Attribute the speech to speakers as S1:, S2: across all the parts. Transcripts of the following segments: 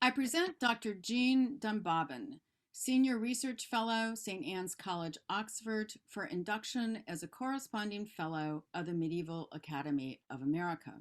S1: I present Dr. Jean Dunbabin, Senior Research Fellow, St. Anne's College, Oxford, for induction as a corresponding fellow of the Medieval Academy of America.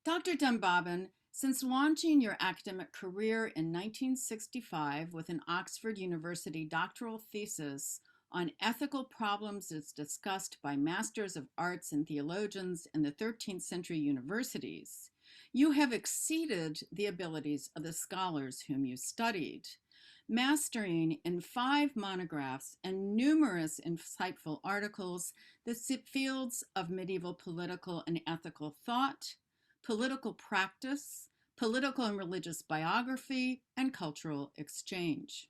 S1: Dr. Dunbabin, since launching your academic career in 1965 with an Oxford University doctoral thesis on ethical problems as discussed by masters of arts and theologians in the 13th century universities, you have exceeded the abilities of the scholars whom you studied, mastering in 5 monographs and numerous insightful articles the fields of medieval political and ethical thought, political practice, political and religious biography, and cultural exchange.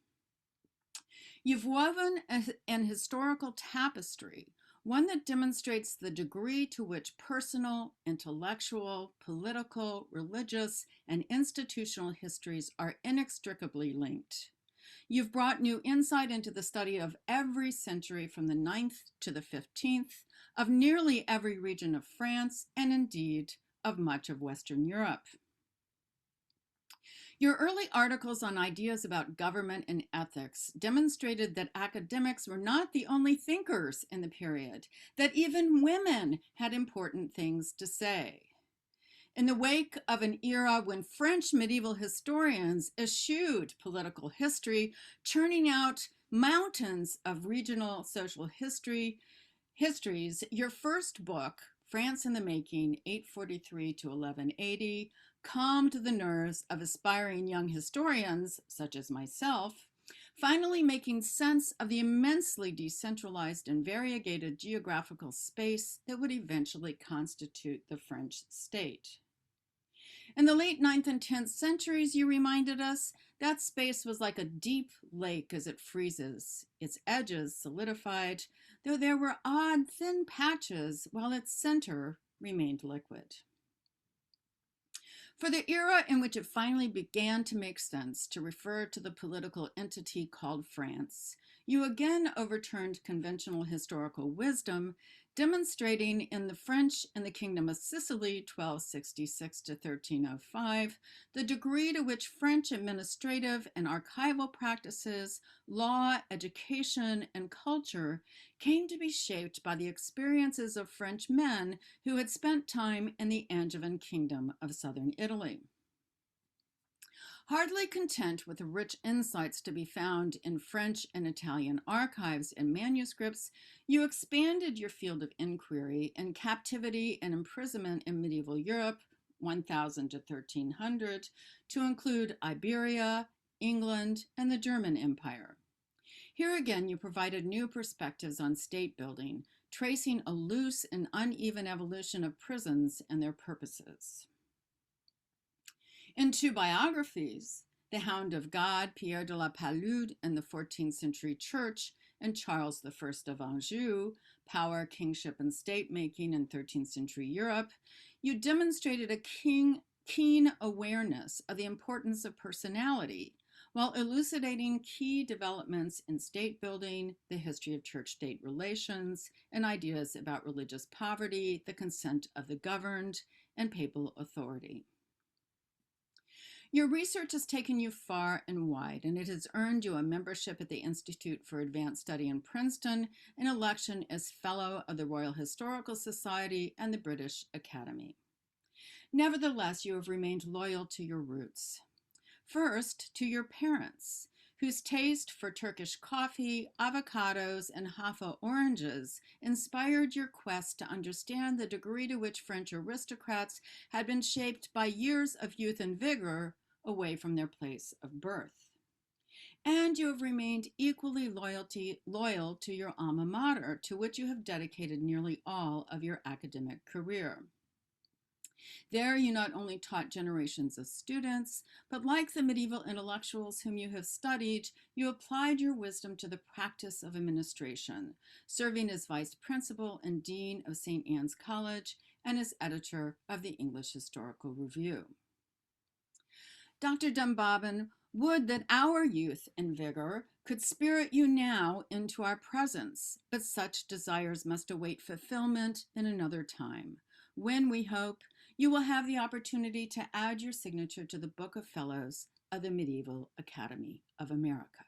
S1: You've woven an historical tapestry, one that demonstrates the degree to which personal, intellectual, political, religious, and institutional histories are inextricably linked. You've brought new insight into the study of every century from the 9th to the 15th, of nearly every region of France, and indeed of much of Western Europe. Your early articles on ideas about government and ethics demonstrated that academics were not the only thinkers in the period, that even women had important things to say. In the wake of an era when French medieval historians eschewed political history, churning out mountains of regional social histories, your first book, France in the Making, 843 to 1180, calmed the nerves of aspiring young historians, such as myself, finally making sense of the immensely decentralized and variegated geographical space that would eventually constitute the French state. In the late 9th and 10th centuries, you reminded us, that space was like a deep lake as it freezes, its edges solidified, though there were odd, thin patches, while its center remained liquid. For the era in which it finally began to make sense to refer to the political entity called France, you again overturned conventional historical wisdom, demonstrating in the French and the Kingdom of Sicily, 1266 to 1305, the degree to which French administrative and archival practices, law, education, and culture came to be shaped by the experiences of French men who had spent time in the Angevin Kingdom of southern Italy. Hardly content with the rich insights to be found in French and Italian archives and manuscripts, you expanded your field of inquiry in captivity and imprisonment in medieval Europe, 1000 to 1300, to include Iberia, England, and the German Empire. Here again, you provided new perspectives on state building, tracing a loose and uneven evolution of prisons and their purposes. In 2 biographies, The Hound of God, Pierre de la Palude and the 14th Century Church, and Charles I of Anjou, Power, Kingship, and State-Making in 13th Century Europe, you demonstrated a keen awareness of the importance of personality, while elucidating key developments in state building, the history of church-state relations, and ideas about religious poverty, the consent of the governed, and papal authority. Your research has taken you far and wide, and it has earned you a membership at the Institute for Advanced Study in Princeton, an election as Fellow of the Royal Historical Society and the British Academy. Nevertheless, you have remained loyal to your roots. First, to your parents, whose taste for Turkish coffee, avocados, and Haifa oranges inspired your quest to understand the degree to which French aristocrats had been shaped by years of youth and vigor away from their place of birth. And you have remained equally loyal to your alma mater, to which you have dedicated nearly all of your academic career. There you not only taught generations of students, but like the medieval intellectuals whom you have studied, you applied your wisdom to the practice of administration, serving as vice principal and dean of St. Anne's College and as editor of the English Historical Review. Dr. Dunbabin, would that our youth and vigor could spirit you now into our presence, but such desires must await fulfillment in another time, when we hope You will have the opportunity to add your signature to the Book of Fellows of the Medieval Academy of America.